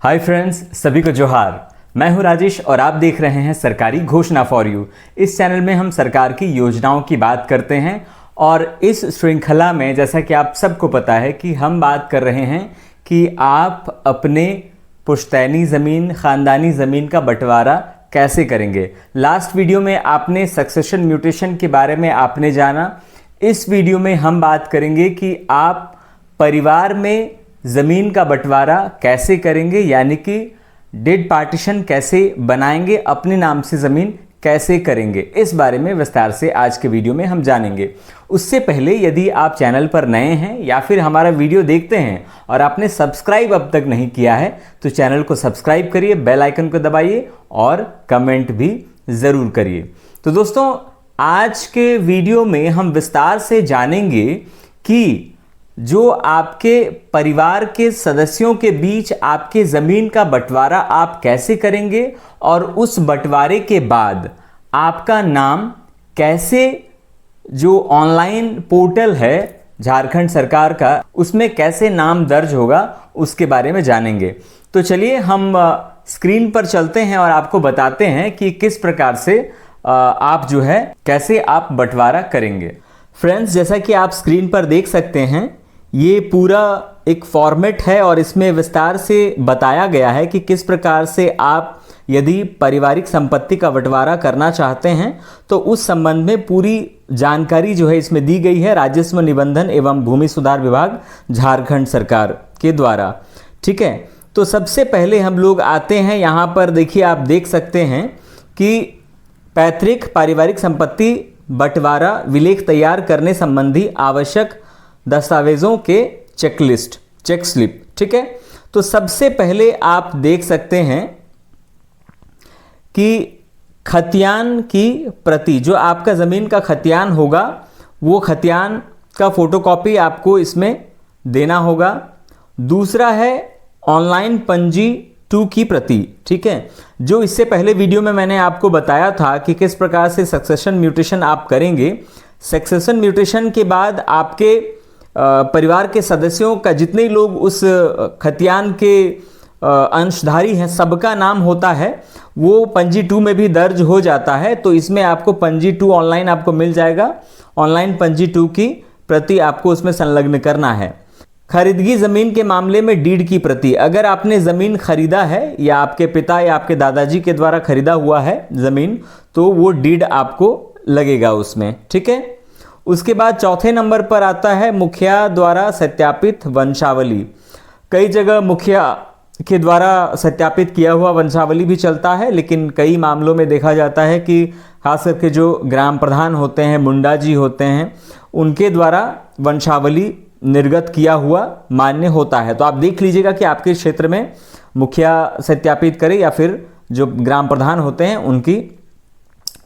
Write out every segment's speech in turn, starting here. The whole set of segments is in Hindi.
हाय फ्रेंड्स, सभी को जोहार। मैं हूं राजेश और आप देख रहे हैं सरकारी घोषणा फॉर यू। इस चैनल में हम सरकार की योजनाओं की बात करते हैं और इस श्रृंखला में जैसा कि आप सबको पता है कि हम बात कर रहे हैं कि आप अपने पुश्तैनी ज़मीन, ख़ानदानी ज़मीन का बंटवारा कैसे करेंगे। लास्ट वीडियो में आपने सक्सेशन म्यूटेशन के बारे में आपने जाना। इस वीडियो में हम बात करेंगे कि आप परिवार में ज़मीन का बंटवारा कैसे करेंगे, यानी कि डेड पार्टीशन कैसे बनाएंगे, अपने नाम से ज़मीन कैसे करेंगे। इस बारे में विस्तार से आज के वीडियो में हम जानेंगे। उससे पहले यदि आप चैनल पर नए हैं या फिर हमारा वीडियो देखते हैं और आपने सब्सक्राइब अब तक नहीं किया है तो चैनल को सब्सक्राइब करिए, बेल आइकन को दबाइए और कमेंट भी ज़रूर करिए। तो दोस्तों, आज के वीडियो में हम विस्तार से जानेंगे कि जो आपके परिवार के सदस्यों के बीच आपके ज़मीन का बंटवारा आप कैसे करेंगे और उस बंटवारे के बाद आपका नाम कैसे, जो ऑनलाइन पोर्टल है झारखंड सरकार का, उसमें कैसे नाम दर्ज होगा, उसके बारे में जानेंगे। तो चलिए हम स्क्रीन पर चलते हैं और आपको बताते हैं कि किस प्रकार से आप जो है कैसे आप बंटवारा करेंगे। फ्रेंड्स, जैसा कि आप स्क्रीन पर देख सकते हैं, ये पूरा एक फॉर्मेट है और इसमें विस्तार से बताया गया है कि किस प्रकार से आप यदि पारिवारिक संपत्ति का बंटवारा करना चाहते हैं तो उस संबंध में पूरी जानकारी जो है इसमें दी गई है राजस्व निबंधन एवं भूमि सुधार विभाग झारखंड सरकार के द्वारा। ठीक है, तो सबसे पहले हम लोग आते हैं यहाँ पर। देखिए, आप देख सकते हैं कि पैतृक पारिवारिक संपत्ति बंटवारा विलेख तैयार करने संबंधी आवश्यक दस्तावेजों के चेक स्लिप। ठीक है, तो सबसे पहले आप देख सकते हैं कि खतियान की प्रति, जो आपका ज़मीन का खतियान होगा, वो खतियान का फोटोकॉपी आपको इसमें देना होगा। दूसरा है ऑनलाइन पंजी 2 की प्रति। ठीक है, जो इससे पहले वीडियो में मैंने आपको बताया था कि किस प्रकार से सक्सेशन म्यूटेशन आप करेंगे। सक्सेशन म्यूटेशन के बाद आपके परिवार के सदस्यों का, जितने लोग उस खतियान के अंशधारी हैं, सबका नाम होता है, वो पंजी 2 में भी दर्ज हो जाता है। तो इसमें आपको पंजी 2 ऑनलाइन आपको मिल जाएगा। ऑनलाइन पंजी 2 की प्रति आपको उसमें संलग्न करना है। खरीदगी ज़मीन के मामले में डीड की प्रति, अगर आपने ज़मीन खरीदा है या आपके पिता या आपके दादाजी के द्वारा खरीदा हुआ है ज़मीन, तो वो डीड आपको लगेगा उसमें। ठीक है, उसके बाद चौथे नंबर पर आता है मुखिया द्वारा सत्यापित वंशावली। कई जगह मुखिया के द्वारा सत्यापित किया हुआ वंशावली भी चलता है, लेकिन कई मामलों में देखा जाता है कि खास करके जो ग्राम प्रधान होते हैं, मुंडा जी होते हैं, उनके द्वारा वंशावली निर्गत किया हुआ मान्य होता है। तो आप देख लीजिएगा कि आपके क्षेत्र में मुखिया सत्यापित करे या फिर जो ग्राम प्रधान होते हैं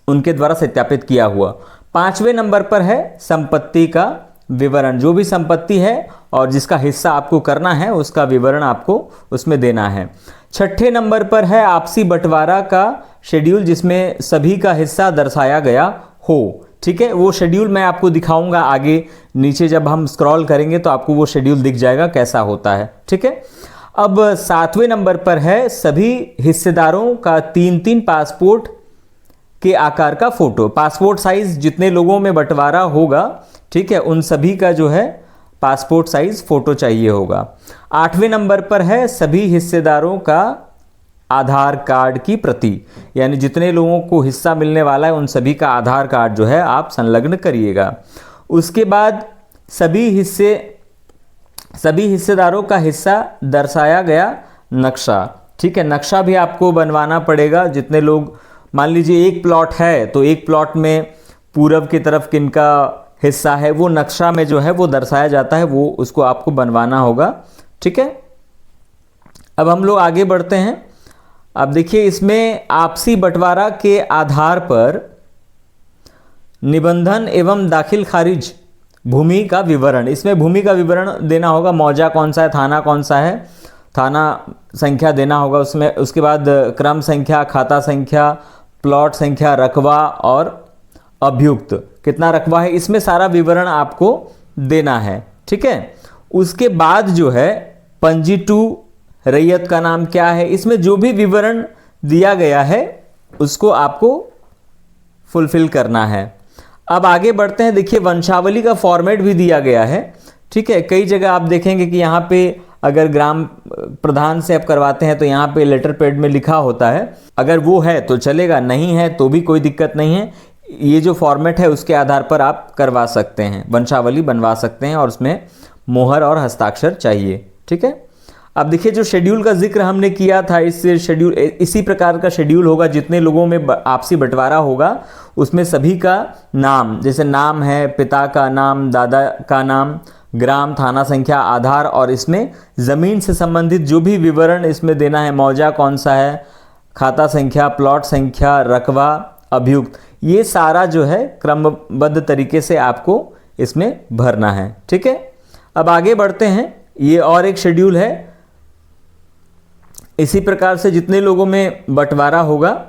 उनके द्वारा सत्यापित किया हुआ। 5वें नंबर पर है संपत्ति का विवरण। जो भी संपत्ति है और जिसका हिस्सा आपको करना है उसका विवरण आपको उसमें देना है। 6ठे नंबर पर है आपसी बंटवारा का शेड्यूल, जिसमें सभी का हिस्सा दर्शाया गया हो। ठीक है, वो शेड्यूल मैं आपको दिखाऊंगा आगे, नीचे जब हम स्क्रॉल करेंगे तो आपको वो शेड्यूल दिख जाएगा कैसा होता है। ठीक है, अब 7वें नंबर पर है सभी हिस्सेदारों का 3-3 पासपोर्ट के आकार का फोटो। पासपोर्ट साइज जितने लोगों में बंटवारा होगा, ठीक है, उन सभी का जो है पासपोर्ट साइज फोटो चाहिए होगा। 8वें नंबर पर है सभी हिस्सेदारों का आधार कार्ड की प्रति, यानी जितने लोगों को हिस्सा मिलने वाला है उन सभी का आधार कार्ड जो है आप संलग्न करिएगा। उसके बाद सभी हिस्सेदारों का हिस्सा दर्शाया गया नक्शा। ठीक है, नक्शा भी आपको बनवाना पड़ेगा। जितने लोग, मान लीजिए एक प्लॉट है तो एक प्लॉट में पूरब की तरफ किनका हिस्सा है वो नक्शा में जो है वो दर्शाया जाता है, वो उसको आपको बनवाना होगा। ठीक है, अब हम लोग आगे बढ़ते हैं। अब देखिए, इसमें आपसी बंटवारा के आधार पर निबंधन एवं दाखिल खारिज भूमि का विवरण, इसमें भूमि का विवरण देना होगा। मौजा कौन सा है, थाना कौन सा है, थाना संख्या देना होगा उसमें। उसके बाद क्रम संख्या, खाता संख्या, प्लॉट संख्या, रकबा और अभियुक्त कितना रकबा है, इसमें सारा विवरण आपको देना है। ठीक है, उसके बाद जो है पंजी 2 रैयत का नाम क्या है, इसमें जो भी विवरण दिया गया है उसको आपको फुलफिल करना है। अब आगे बढ़ते हैं। देखिए वंशावली का फॉर्मेट भी दिया गया है, ठीक है। कई जगह आप देखेंगे कि यहाँ पे अगर ग्राम प्रधान से आप करवाते हैं तो यहाँ पे लेटर पैड में लिखा होता है, अगर वो है तो चलेगा, नहीं है तो भी कोई दिक्कत नहीं है। ये जो फॉर्मेट है उसके आधार पर आप करवा सकते हैं, वंशावली बनवा सकते हैं और उसमें मोहर और हस्ताक्षर चाहिए, ठीक है। अब देखिए जो शेड्यूल का जिक्र हमने किया था, इस शेड्यूल इसी प्रकार का शेड्यूल होगा। जितने लोगों में आपसी बंटवारा होगा उसमें सभी का नाम, जैसे नाम है, पिता का नाम, दादा का नाम, ग्राम, थाना संख्या, आधार और इसमें ज़मीन से संबंधित जो भी विवरण इसमें देना है, मौजा कौन सा है, खाता संख्या, प्लॉट संख्या, रकबा, अभियुक्त, ये सारा जो है क्रमबद्ध तरीके से आपको इसमें भरना है, ठीक है। अब आगे बढ़ते हैं। ये और एक शेड्यूल है। इसी प्रकार से जितने लोगों में बंटवारा होगा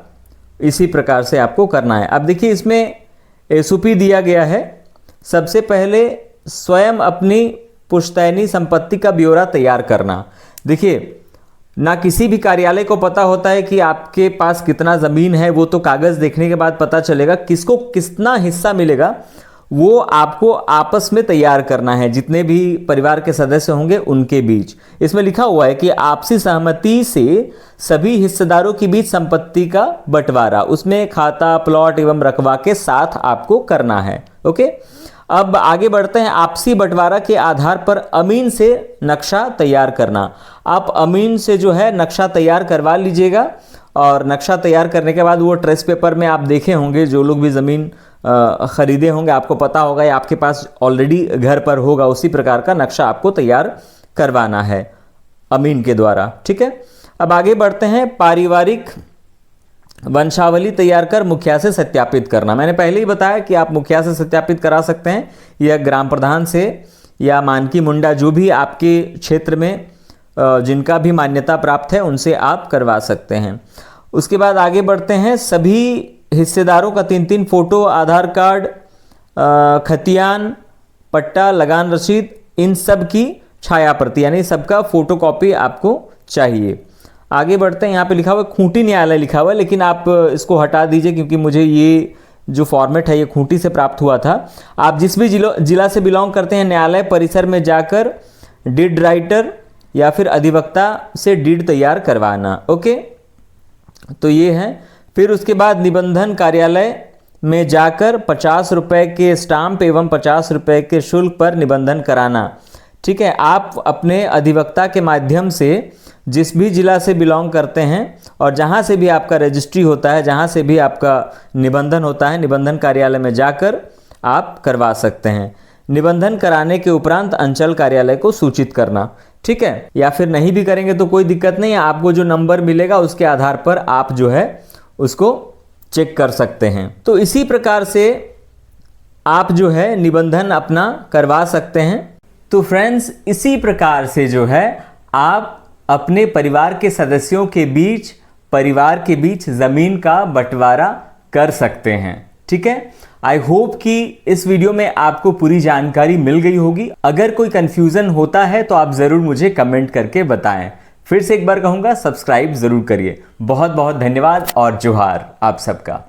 इसी प्रकार से आपको करना है। अब देखिए इसमें एसओपी दिया गया है। सबसे पहले स्वयं अपनी पुश्तैनी संपत्ति का ब्यौरा तैयार करना। देखिए ना किसी भी कार्यालय को पता होता है कि आपके पास कितना ज़मीन है, वो तो कागज़ देखने के बाद पता चलेगा। किसको कितना हिस्सा मिलेगा वो आपको आपस में तैयार करना है, जितने भी परिवार के सदस्य होंगे उनके बीच। इसमें लिखा हुआ है कि आपसी सहमति से सभी हिस्सेदारों के बीच संपत्ति का बंटवारा, उसमें खाता, प्लॉट एवं रकबा के साथ आपको करना है, ओके। अब आगे बढ़ते हैं। आपसी बंटवारा के आधार पर अमीन से नक्शा तैयार करना। आप अमीन से जो है नक्शा तैयार करवा लीजिएगा और नक्शा तैयार करने के बाद वो ट्रेस पेपर में आप देखे होंगे, जो लोग भी ज़मीन ख़रीदे होंगे आपको पता होगा या आपके पास ऑलरेडी घर पर होगा, उसी प्रकार का नक्शा आपको तैयार करवाना है अमीन के द्वारा, ठीक है। अब आगे बढ़ते हैं। पारिवारिक वंशावली तैयार कर मुखिया से सत्यापित करना। मैंने पहले ही बताया कि आप मुखिया से सत्यापित करा सकते हैं या ग्राम प्रधान से या मानकी मुंडा, जो भी आपके क्षेत्र में जिनका भी मान्यता प्राप्त है उनसे आप करवा सकते हैं। उसके बाद आगे बढ़ते हैं। सभी हिस्सेदारों का 3-3 फोटो, आधार कार्ड, खतियान, पट्टा, लगान रसीद, इन सब की छाया प्रति यानी सबका फोटोकॉपी आपको चाहिए। आगे बढ़ते हैं। यहाँ पे लिखा हुआ है खूंटी न्यायालय लिखा हुआ है, लेकिन आप इसको हटा दीजिए क्योंकि मुझे ये जो फॉर्मेट है ये खूंटी से प्राप्त हुआ था। आप जिस भी जिला से बिलोंग करते हैं, न्यायालय परिसर में जाकर डीड राइटर या फिर अधिवक्ता से डीड तैयार करवाना, ओके। तो ये है। फिर उसके बाद निबंधन कार्यालय में जाकर 50 रुपये के स्टाम्प एवं 50 रुपये के शुल्क पर निबंधन कराना, ठीक है। आप अपने अधिवक्ता के माध्यम से जिस भी जिला से बिलोंग करते हैं और जहाँ से भी आपका रजिस्ट्री होता है, जहाँ से भी आपका निबंधन होता है, निबंधन कार्यालय में जाकर आप करवा सकते हैं। निबंधन कराने के उपरांत अंचल कार्यालय को सूचित करना, ठीक है। या फिर नहीं भी करेंगे तो कोई दिक्कत नहीं है, आपको जो नंबर मिलेगा उसके आधार पर आप जो है उसको चेक कर सकते हैं। तो इसी प्रकार से आप जो है निबंधन अपना करवा सकते हैं। तो फ्रेंड्स, इसी प्रकार से जो है आप अपने परिवार के सदस्यों के बीच, परिवार के बीच ज़मीन का बंटवारा कर सकते हैं, ठीक है। आई होप कि इस वीडियो में आपको पूरी जानकारी मिल गई होगी। अगर कोई कंफ्यूजन होता है तो आप ज़रूर मुझे कमेंट करके बताएं। फिर से एक बार कहूँगा, सब्सक्राइब ज़रूर करिए। बहुत बहुत धन्यवाद और जोहार आप सबका।